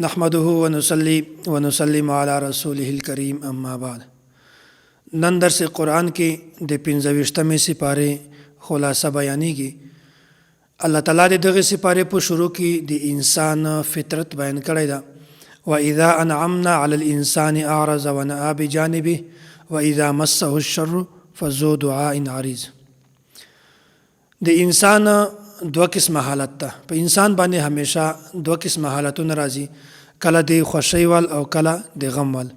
نحمده ونصلي ونسلم علی رسوله الکریم اما بعد. نن درس قرآن کې د 25مې سپارې خلاصه بیانېږي. الله تعالی د دغه سپارې په شروع کې د انسان فطرت بیان کړی ده. واذا انعمنا علی الانسان اعرض ونأى بجانبه واذا مسه الشر فذو دعاء عریض. د انسان دو قسم حالت ده. په انسان باندې همیشه دو قسم حالتونه راځي، کله د خوشی وال او کله د غم وال.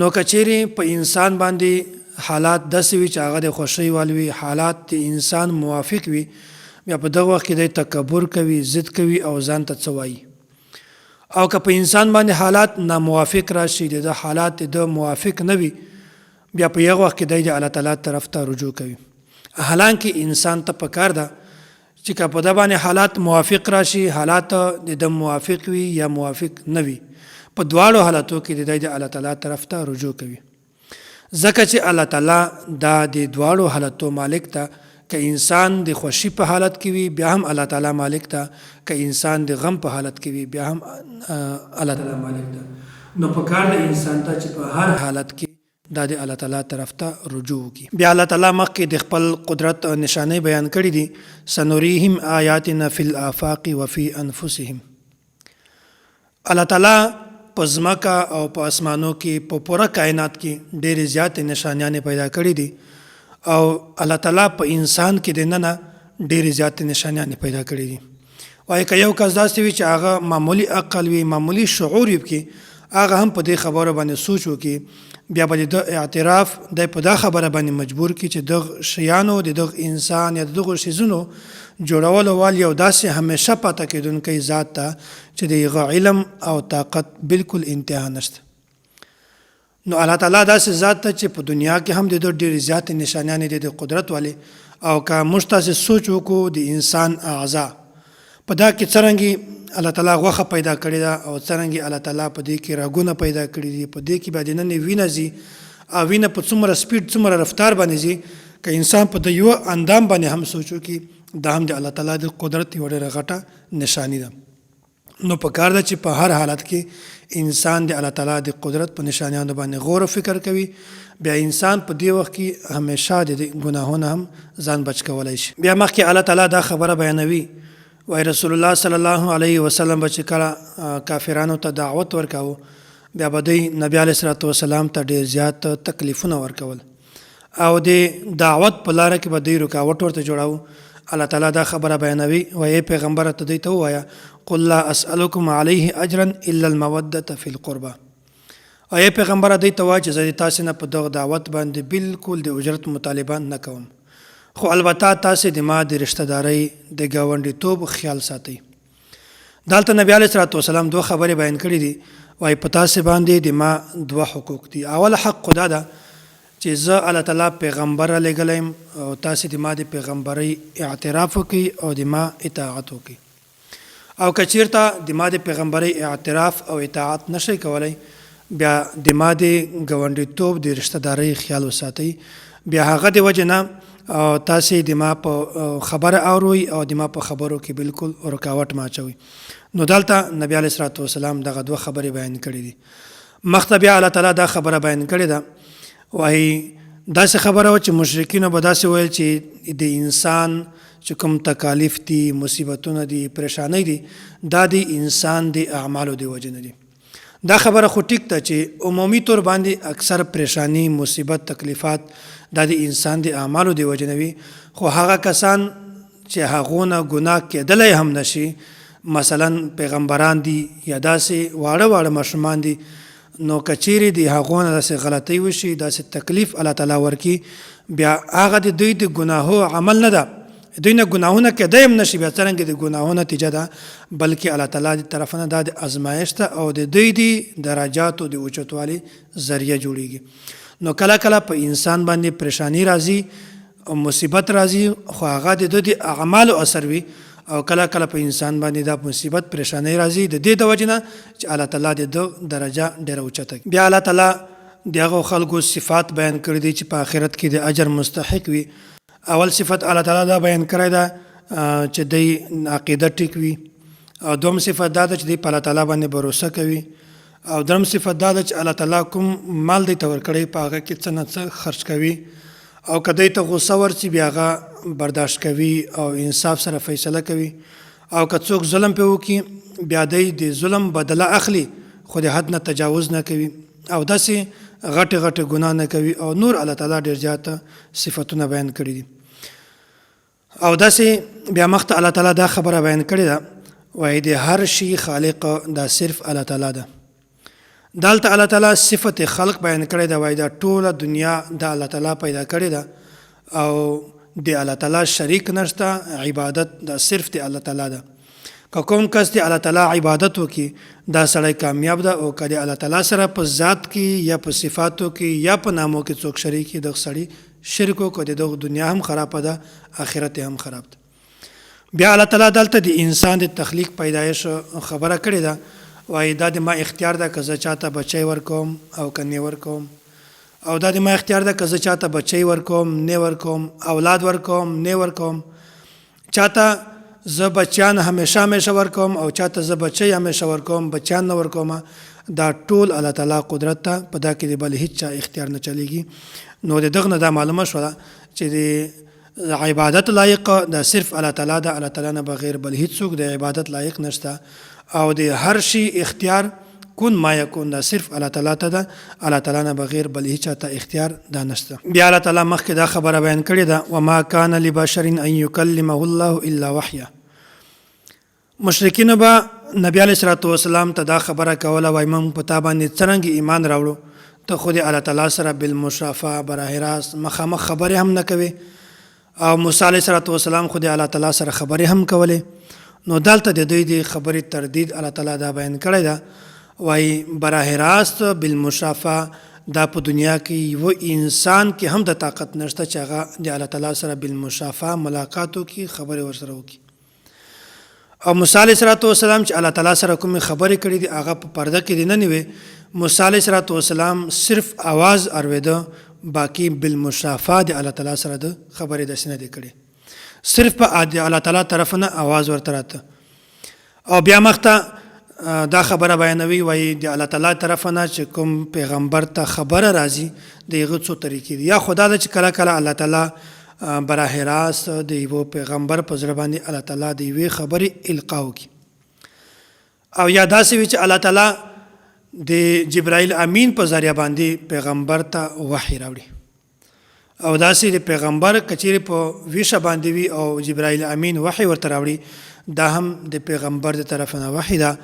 نو کچېری په انسان باندې حالات داسې وي چې هغه د خوشی وال وي، حالات د انسان موافق وي، بیا په دغه وخت کې د تکبر کوي، ضد کوي او ځان ته څه وایي. او که په انسان باندې حالات ناموافق راشي، د حالات د موافق نه وي، بیا په یو وخت کې د الله تعالی طرف ته رجوع کوي. حالانکه انسان ته پکار ده چې که په د باندې حالات موافق راشي، حالات د موافق وي یا موافق نه وي، په دواړو حالاتو کې د الله تعالی طرف ته رجوع کوي. ځکه چې الله تعالی دا د دواړو حالاتو مالک ته، که انسان د خوشي په حالت کې وي بیا هم الله تعالی مالک ته، که انسان د غم په حالت کې وي بیا هم الله تعالی مالک ته. نو په کار د انسان ته چې په هر حالت کې دا د الله تعالی طرف ته رجوع کی. بیا الله تعالی مخکې د خپل قدرت نشانه بیان کړی دي. سنوریهم آیاتنا فی الآفاق وفی انفسهم. الله تعالی په ځمکه او په اسمانو کې په پوره کائنات کې ډېرې زیاتې نشانیانې پیدا کړې دي، او الله تعالی په انسان کې دننه ډېرې زیاتې نشانیانې پیدا کړې دي. وایي که یو کس داسې وي چې هغه معمولی عقل وي، معمولی شعور وي، کې هغه هم په دې خبره باندې سوچ وکړي، بیا به د اعتراف د په دا خبره باندې مجبور کی چې دغه شیانو د دغه انسان یا دغه شیزونو جوړولو وال یو داسې همیشه پاتې کېدونکی ذات ته چې دغه علم او طاقت بالکل انتها نشته. نو الله تعالی داسې ذات ته چې په دنیا کې هم د ډېرې زیاتې نشانیانې د قدرت والے، او که موږ تاسې سوچ وکړو د انسان اعضا په دا کې څرنګه الله تعالی غوښه پیدا کړې ده، او څرنګه الله تعالی په دې کې رګونه پیدا کړي دي، په دې کې به دننه وینه ځي، او وینه په څومره سپیډ څومره رفتار باندې ځي، که انسان په د یو اندام باندې هم سوچو کې دا هم د الله تعالی د قدرت یوه ډېره غټه نشانی ده. نو په کار ده چې په هر حالت کې انسان د الله تعالی د قدرت په نشانیانو باندې غور او فکر کوي. بیا انسان په دې وخت کې همیشه د ګناهونو هم ځان بچ کولی شي. بیا مخکې الله تعالی دا خبره بیانوي، وای رسول الله صلی الله علیه وسلم به چې کله کافرانو ته دعوت ورکاو، بیا به دوی نبی علیه الصلاة والسلام ته ډېر زیات تکلیفونه ورکول، او د دعوت په لاره کې به دوی رکاوټ ورته جوړاو. الله تعالی دا خبره بیانوي، وایي پیغمبره ته دوی ته ووایه قل لا اسألکم علیه اجرا الا المودة فی القربى. وایي پیغمبره دوی ته وایه چې زه د تاسې نه په دغه دعوت باندې بالکل د اجرت مطالبه نه کوم، خو البته تاسې د ما د رشته دارۍ د ګاونډیتوب خیال ساتئ. دلته نبی علیه الصلاة والسلام دوه خبرې بیان کړي دي. وایي په تاسې باندې د ما دوه حقوق دي. اول حق خدا ده چې زه الله تعالی پیغمبر رالیږلی یم، او تاسې د ما د پیغمبرۍ اعتراف وکړئ او د ما اطاعت وکړئ. او که چېرته د ما د پیغمبرۍ اعتراف او اطاعت نشئ کولی، بیا د ما د ګاونډیتوب د رشته دارۍ خیال وساتئ. بیا هغه د وجې نه او تاسې د ما په خبره اوروئ او د ما په خبرو کې بالکل رکاوټ ما اچوئ. نو دلته نبی علیه الصلاة والسلام دغه دوه خبرې بیان کړي دي. مخته بیا الله تعالی دا خبره بیان کړې ده. وایي داسې خبره وه چې مشرکینو به داسې ویل چې د انسان چې کوم تکالیف دي، مصیبتونه دي، پریشانی دي، دا د انسان د اعمالو د وجې نه دي. دا خبره خو ټیک ده چې عمومي طور باندې اکثر پریشانی، مصیبت، تکلیفات دا د انسان د اعمالو د وجې نه وي، خو هغه کسان چې هغونه ګناه کېدلی هم نشي، مثلا پیغمبران دي یا داسې واړه واړه ماشومان دي، نو که چیرې د هغونه داسې غلطۍ وشي، داسې تکلیف الله تعالی ورکړي، بیا هغه د دوی د ګناهو عمل نه ده، دوی نه ګناهونه کېدی هم نشي، بیا څرنګه د ګناهو نتیجه ده، بلکې الله تعالی د طرف نه دا د ازمایښت ده او د دوی د درجاتو د اوچتوالي ذریعه جوړیږي. نو کله کله په انسان باندې پریشانی راځي او مصیبت راځي، خو هغه د دوی د اعمالو اثر وي، او کله کله په انسان باندې دا مصیبت پریشانی راځي د دې د وجې نه چې الله تعالی د ده درجه ډېره اوچته کړي. بیا الله تعالی د هغو خلکو صفات بیان کړي دي چې په آخرت کې د اجر مستحق وي. اول صفت الله تعالی دا بیان کړی ده چې دوی عقیده ټیک وي، او دوم صفت دا ده چې دی په الله تعالی باندې باور کوي. او درم صفت دا ده چې الله تعالی کوم مال دی ته ورکړی په هغه کې څه نه څه خرج کوي، او که دی ته غصه ورسي بیا هغه برداشت کوي او انصاف سره فیصله کوي، او که څوک ظلم پې وکړي بیا دی د ظلم بدله اخلي خو د حد نه تجاوز نه کوي، او داسې غټې غټې ګناه نه کوي، او نور الله تعالی ډېر زیاته صفتونه بیان کړي دي. او داسې بیا مخته الله تعالی دا خبره بیان کړې ده، وایي د هر شي خالق دا صرف الله تعالی ده. دلته الله تعالی صفت خلق بیان کړی ده، وایي دا ټوله دنیا د الله تعالی پیدا کړې ده او د الله تعالی شریک نشته، عبادت دا صرف د الله تعالی ده. که کوم کس د الله تعالی عبادت وکړي دا سړی کامیاب ده، او که د الله تعالی سره په ذات کې یا په صفاتو کې یا په نامو کې څوک شریک دغه سړی شرک وکړي دغه دنیا هم خرابه ده، آخرت هم خراب ده. بیا الله تعالی دلته د انسان د تخلیق پیدایش خبره کړې ده، وایي دا د ما اختیار ده که زه چاته بچی ورکوم او که نه ورکوم، او دا د ما اختیار ده که زه چاته بچی ورکوم نه ورکوم، اولاد ورکوم نه ورکوم، چاته زه بچیان همیشه ورکوم او چاته زه بچی همیشه ورکوم بچیان نه ورکوم. دا ټول الله تعالی قدرت ته په دا کې د بل هیڅ چا اختیار نه چلیږي. نو د دغه نه دا معلومه شوه چې د عبادت لایق دا صرف الله تعالی ده، الله تعالی نه بغیر بل هیڅ څوک د عبادت لایق نشته، او د هر شي اختیار کن ما یکون دا صرف الله تعالی ته ده، الله تعالی نه بغیر بل هیڅ چا ته اختیار دا نشته. بیا الله تعالی مخکې دا خبره بیان کړې ده، وما کان لبشر ان یکلمه الله الا وحیا. مشرکین به نبی علیه الصلاۃ والسلام ته دا خبره کوله، وایي موږ په تا باندې څرنګه ایمان راوړو، ته خو د الله تعالی سره بالمشافهه براه راست مخامخ خبرې هم نه کوي، او موسی علیه الصلاۃ والسلام خو د الله تعالی سره خبرې هم کولې. نو دلته د دوی د خبرې تردید الله تعالی دا بیان کړی ده، وایي براه راست بالمشافهه دا په دنیا کې یو انسان کې هم د طاقت نشته چې هغه د الله تعالی سره بالمشافهه ملاقاتو کې خبرې ورسره وکړي. او موسی علیه السلام چې الله تعالی سره کومې خبرې کړې دي هغه په پرده کې دي نه نیوي. موسی علیه السلام صرف आवाज اورېده، باقي بالمشافهه د الله تعالی سره د خبرې داسې نه دي کړې، صرف په الله تعالی طرف نه आवाज ورته راته. او بیا مخته دا خبره بیانوي، وایي د الله تعالی طرف نه چې کوم پیغمبر ته خبره راځي د هغه څو طریقې دي. یا خدا ده چې کله کله الله تعالی براه راست د یو پیغمبر په زړه باندې الله تعالی د یوې خبرې القا وکړي، او یا داسې وي چې الله تعالی د جبرائیل امین په ذریعه باندې پیغمبر ته وحی راوړي، او داسې د پیغمبر کچېرې په ویشه باندې وي او جبرائیل امین وحی ورته راوړي، دا هم د پیغمبر د طرف نه وحی ده،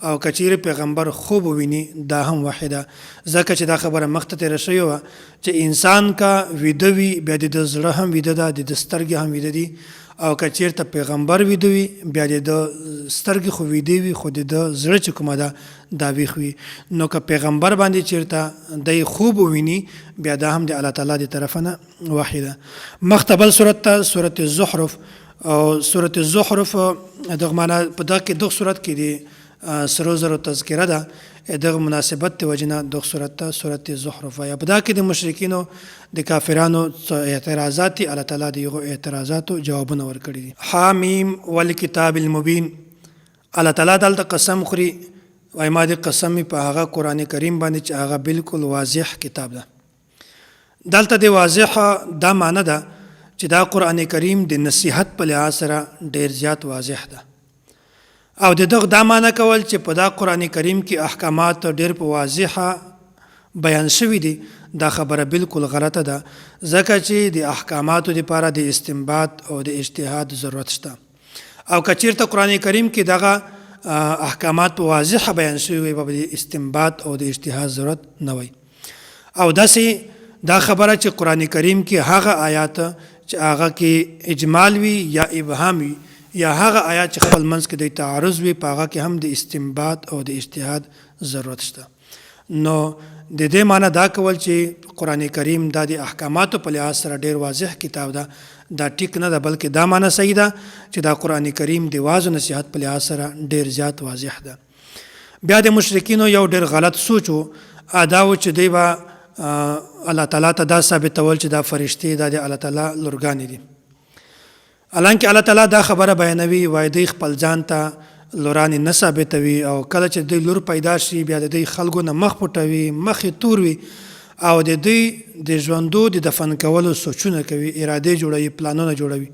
او کچېرې پیغمبر خوب وویني دا هم وحی ده. ځکه چې دا خبره مخته تېره شوې وه چې انسان کا ویده وي بیا د زړه هم ویده ده، د سترګې هم ویده دي، او که چېرته پیغمبر ویده وي بیا د سترګې خو ویده وي خو د زړه چې کومه ده دا ویښ وي. نو که پیغمبر باندې چېرته دی خوب وویني بیا دا هم د الله تعالی د طرفه نه وحی ده. مخته بل صورت ته صورت الزخرف، او صورت الزخرف دغه معنا په دا کې دغه صورت کې دی سرو زرو تذکره ده، دغه مناسبت د وجنه دغه صورت ته صورت الزخرف یا په دا کې د مشرکینو د کافرانو اعتراضات الله تعالی د یغو اعتراضاتو جوابونه ورکړي دي. حامیم والکتاب المبین، الله تعالی دلته قسم خوري، وای ما دې قسم په هغه قران کریم باندې چې هغه بالکل واضح کتاب ده. دلته د واضح دا معنی ده چې دا قران کریم د نصیحت په لحاظ سره ډیر زیات واضح ده، او د دغه دا معنی کول چې په دا قران کریم کې احکامات ډیر په واضحه بیان شوي دي دا خبره بالکل غلطه ده، ځکه چې د احکاماتو لپاره د استنباط او د اجتهاد ضرورت شته. او که چېرته قران کریم کې دغه احکامات په واضحه بیان شوي وي به د استنباط او د اجتهاد ضرورت نه وي. او داسې دا خبره چې قران کریم کې هغه آیات چې هغه کې اجمال وي یا ابهام وي، یا هغه آیات چې خپل منځ کې د تعارض وي په هغه کې هم د استنباط او د اجتهاد ضرورت شته. نو د دې معنی دا کول چې قران کریم دا د احکاماتو په لحاظ سره ډیر واضح کتاب ده دا ټیک نه ده، بلکې دا معنی صحیح ده چې دا قران کریم د واعظ او نصیحت په لحاظ سره ډیر زیات واضح ده. بیا د مشرکینو یو ډیر غلط سوچ و ادا و چې دی به الله تعالی ته دا ثابتول چې دا فرشتي دا د الله تعالی لورګانې دي، حالانکه الله تعالی دا خبره بیانوي، وایي دوی خپل ځان ته لورانې نه ثابتوي او کله چې دوی لور پیدا شي بیا د دوی خلکو نه مخ پټوي، مخ یې تور وي او د دوی د ژوندو د دفن کولو سوچونه کوي، ارادې جوړوي، پلانونه جوړوي.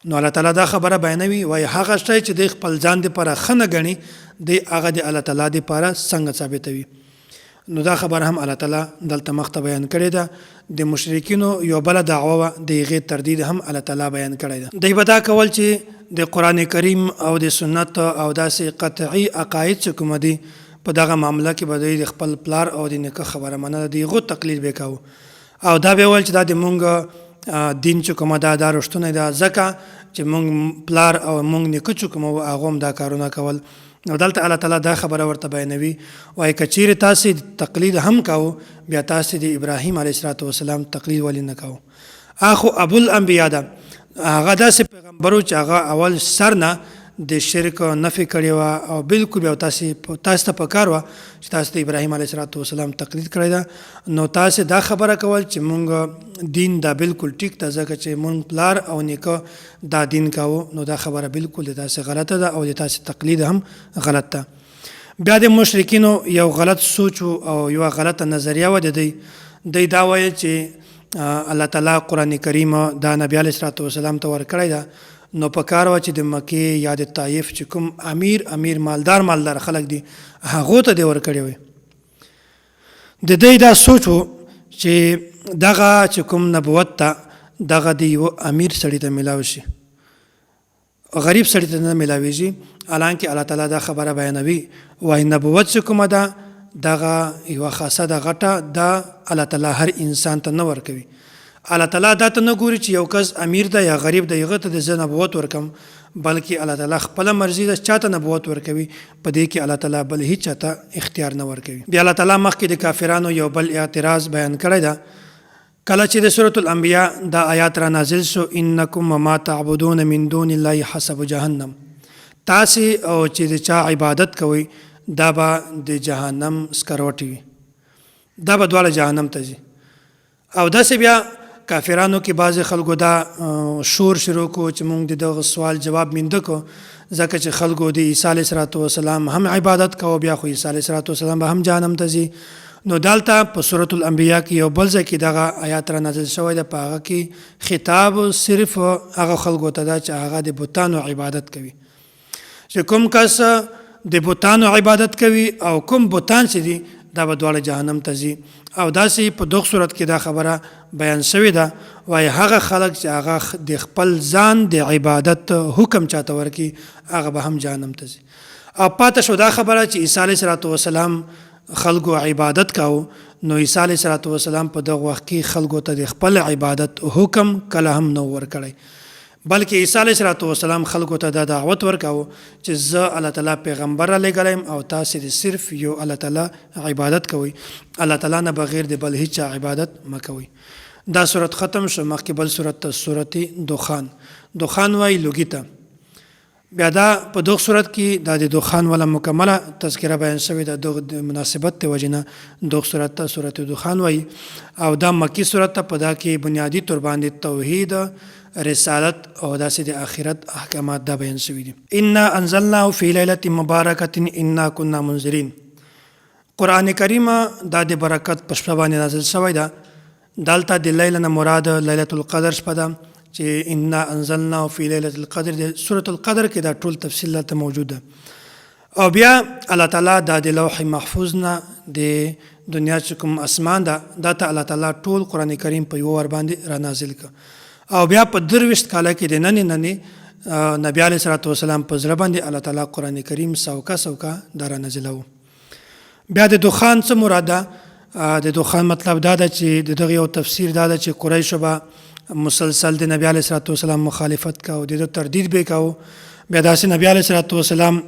نو الله تعالی دا خبره بیانوي، وایي هغه شی چې دوی خپل ځان دپاره ښه نه ګڼي دی هغه د الله تعالی دپاره څنګه ثابتوي. نو دا خبره هم الله تعالی دلته مخته بیان کړې ده. د مشرکینو یو بله دعوه وه، د هغې تردید هم الله تعالی بیان کړی ده. دوی به دا کول چې د قرآن کریم او د سنت او داسې قطعي عقاید چې کومه دي په دغه معامله کې به دوی د خپل پلار او د نیکه خبره منله، د هغو تقلید به یې کوو او دا به یې ویل چې دا د مونږ دین چې کومه ده دا رښتونی ده، ځکه چې مونږ پلار او مونږ نیکه چې کومه وو هغو هم دا کارونه کول. نو دلته الله تعالی دا خبره ورته بیانوي، وایي که چیرې تاسې تقلید هم کوو بیا تاسې د ابراهیم علیه السلام تقلید ولې نه کوو؟ اخو ابوالانبیا ده، هغه داسې پیغمبر و چې هغه اول سر نه د شرک نفي کړې وه او بالکل بیا تاسې ته پکار وه چې تاسې د ابراهیم علیه السلام تقلید کړی ده. نو تاسې دا خبره کول چې مونږ دین دا بالکل ټیک ده ځکه چې مونږ پلار او نیکه دا دین کوو، نو دا خبره بالکل د تاسې غلطه ده او د تاسې تقلید هم غلط ده. بیا د مشرکینو یو غلط سوچ او یوه غلطه نظریه وه د دوی دا ویل چې الله تعالی قرآن کریم دا نبی علیه السلام ته ورکړی ده، نو په کار وه چې د مکې یا د طایف چې کوم امیر مالدار خلک دي هغو ته دې ورکړی وی. د دوی دا سوچ و چې دغه چې کوم نبوت ته دغه د یو امیر سړي ته میلاو شي، غریب سړي ته نه میلاویږي. حالانکه الله تعالی دا خبره بیانوي، وایي نبوت چې کومه ده دغه یوه خاصه ده غټه ده الله تعالی هر انسان ته نه ورکوي. الله تعالی دا ته نه ګوري چې یو کس امیر ده یا غریب ده هغه ته د زه نبوت ورکم، بلکې الله تعالی خپله مرضي ده چاته نبوت ورکوي، په دې کې الله تعالی بل هیڅ چاته اختیار نه ورکوي. بیا الله تعالی مخکې د کافرانو یو بل اعتراض بیان کړی ده. کله چې د سورة الانبیا دا آیات را نازل شو، انکم وما تعبدون من دون الله حسب جهنم، تاسې او چې د چا عبادت کوئ دا به د جهنم سکروټې وي، دا به دواړه جهنم ته ځي. او داسې بیا کافرانو کې بعضې خلکو دا شور شروع کو چې مونږ د دغه سوال جواب مینده کو، ځکه چې خلکو د عیسی علیه السلام هم عبادت کوو بیا خو عیسی علیه السلام به هم جهنم ته ځي. نو دلته په سورة الانبیا کې یو بل ځای کې دغه آیات را نازل شوی ده، په هغه کې خطاب صرف هغه خلکو ته ده چې هغه د بتانو عبادت کوي، چې کوم کس د بتانو عبادت کوي او کوم بتان چې دي دا به دواړه جهنم ته ځي. او داسې په دغه صورت کې دا خبره بیان شوې ده، وایي هغه خلک چې هغه د خپل ځان د عبادت حکم چاته ورکي هغه به هم جهنم ته ځي. او پاته شو دا خبره چې عیسی علیه السلام خلکو عبادت کاو، نو عیسی علیه السلام په دغه وخت کې خلکو ته د خپل عبادت حکم کله هم نه ورکړی، بلکې عیسی علیه السلام خلکو ته دا دعوت ورکاو چې زه الله تعالی پیغمبر را لېږلی او تاسې د صرف یو الله تعالی عبادت کوئ، الله تعالی نه بغیر د بل هیڅ عبادت مه کوئ. دا صورت ختم شو. مخکې بل صورت ته صورت دخان وایي لوګي ته. بیا دا په دغه صورت کې دا د دخان ولا مکمله تذکره بیان شوې ده، د مناسبت د وجې نه دغه صورت ته صورت دخان وایي. او دا مکی صورت ته په دا کې بنیادي طور باندې توحید، رسالت او داسې د آخرت احکامات دا بیان شوي دي. انا انزلناه فی لیلة مبارکة انا کنا منذرین. قرآن کریم دا د برکت په شپه باندې نازل شوی ده. دلته د لیله نه مراد لیلة القدر شپه ده چې انا انزلناه فی لیلة القدر د سورة القدر کې دا ټول تفصیل دلته موجود ده. او بیا الله تعالی دا د لوح محفوظ نه د دنیا چې کوم اسمان ده دا ته الله تعالی ټول قرآن کریم په یو ور باندې را نازل کړ. او بیا په 23 کاله کې د نننې نبی علیه السلام په زړه باندې الله تعالی قرآن کریم سوکا دا را نازلو. بیا د دخان څه مراد ده؟ د دخان مطلب دا ده چې د دغه یو تفسیر دا ده چې قریشو به مسلسل د نبی علیه السلام مخالفت کا او د تردید به کاو. بیا داسې نبی علیه السلام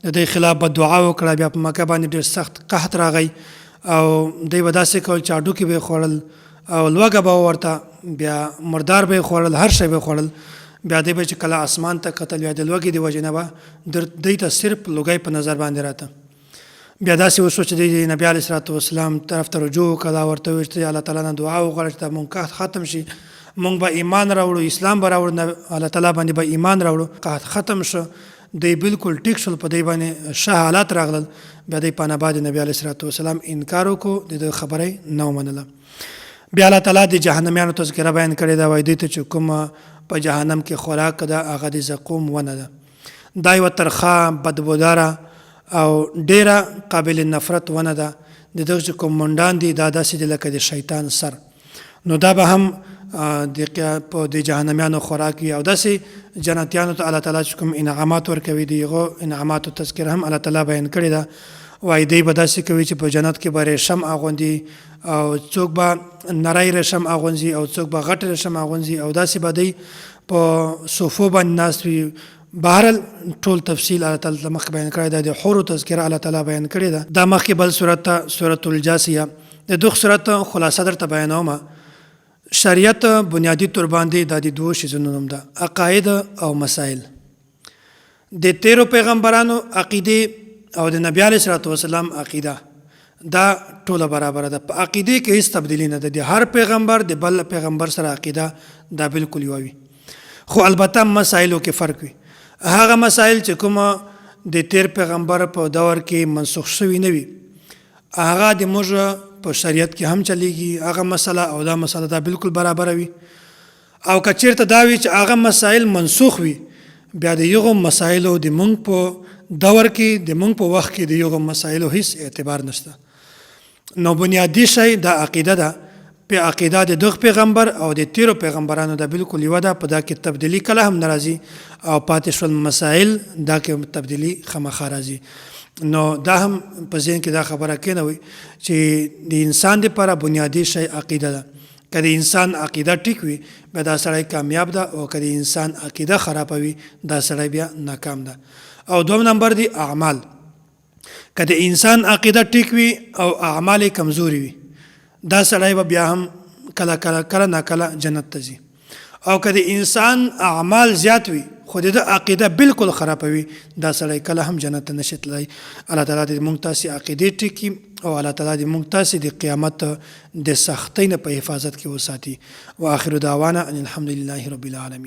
د دې خلاف بدعا وکړه، بیا په مکه باندې ډېر سخت قحط راغی او دوی به داسې کول چې هډوکي به یې خوړل او لوږه به ورته، بیا مردار به یې خوړل، هر شی به یې خوړل. بیا دی به چې کله اسمان ته کتل بیا د لوږې د وجې نه به دوی ته صرف لوګی په نظر باندې راته. بیا داسې وشو چې د نبی علیه السلام طرف ته رجوع وکړه، ورته وویل چې الله تعالی نه دعا وغواړه چې مونږ قحط ختم شي، مونږ به ایمان راوړو، اسلام به راوړو، الله تعالی باندې به ایمان راوړو، قحط ختم شو. دی بالکل ټیک شول، په دی باندې ښه حالات راغلل، بیا دی پانه بعد نبی علیه الصلاۃ والسلام انکار وکړو، د خبره نه ومنله. بیا الله تعالی د جهنميانو تذکره بیان کړې ده، وایي دوی ته چې کومه په جهنم کې خوراک ده هغه د زقوم ونه ده. دا یوه ترخه بدبوداره او ډیره قابل نفرت ونه ده. د دغه چې کوم منډان دي دا داسې دي لکه د شیطان سر. نو دا به هم په د جهنميانو خوراک وي، او داسې جنتیانو ته الله تعالی چې کوم انعامات ورکوي د هغو انعاماتو تذکره هم الله تعالی بیان کړې ده. وایي دی به داسې کوي چې په جنت کې به ریشم اغوندي، او څوک به نری ریشم اغوندي او څوک به غټ ریشم اغوندي، او داسې به دی په صوفو باندې ناست وي. بهرحال ټول تفصیل الله تعالی مخکې بیان کړی ده، د حورو تذکره الله تعالی بیان کړې ده. دا مخکې بل صورت ته سورة الجاسیه، د دغه صورت خلاصه درته بیانومه. شریعت بنیادی طور باندې دا د دوو شیزونو نوم ده، عقاید او مسائل. د تیرو پیغمبرانو عقیده او د نبی علیه الصلاۃ والسلام عقیده دا ټوله برابره ده. په عقیده کې هیڅ تبدیلی نه ده. د هر پیغمبر د بل پیغمبر سره عقیده دا بالکل یو وي، خو البته مسایلو کې فرق وي. هغه مسایل چې کومه د تیر پیغمبر په دور کې منسوخ شوي نه وي، هغه د موږ په شریعت کې هم چلیږي. هغه مسله او دا مسله دا بالکل برابره وي. او که چېرته دا وي چې هغه مسایل منسوخ وي، بیا د یغو مسایلو د مونږ په دور کې د مونږ په وخت کې د یغو مسایلو هیڅ اعتبار نشته. نو بنیادی شی دا عقیده ده. په عقیده د دغه پیغمبر او د تیرو پیغمبرانو دا بالکل یو ده. په دا کې تبدیلی کله هم ناراضي، او پاتې شول مسایل دا کې تبدیلی خامخا راځي. نو دا هم په ذهن کې دا خبره کېنوي چې د انسان لپاره بنیادی شی عقیده ده. که د انسان عقیده ټیک وي بیا دا سړی کامیاب ده، او که د انسان عقیده خرابوي دا سړی بیا ناکام ده. او دوم نمبر دی اعمال. که د انسان عقیده ټیک وي او اعمال کمزوري وي، دا سړی به بیا هم کله نه کله جنت ته ځي. او که د انسان اعمال زیات وي خو د عقیده بالکل خرابوي، دا سړی کله هم جنت ته نشي تللی. الله تعالی دې موږ تاسې عقیدې ټیکي، او الله تعالی دې موږ تاسې د قیامت د سختۍ نه په حفاظت کې وساتي. واخر دعوانا ان الحمد لله رب العالمین.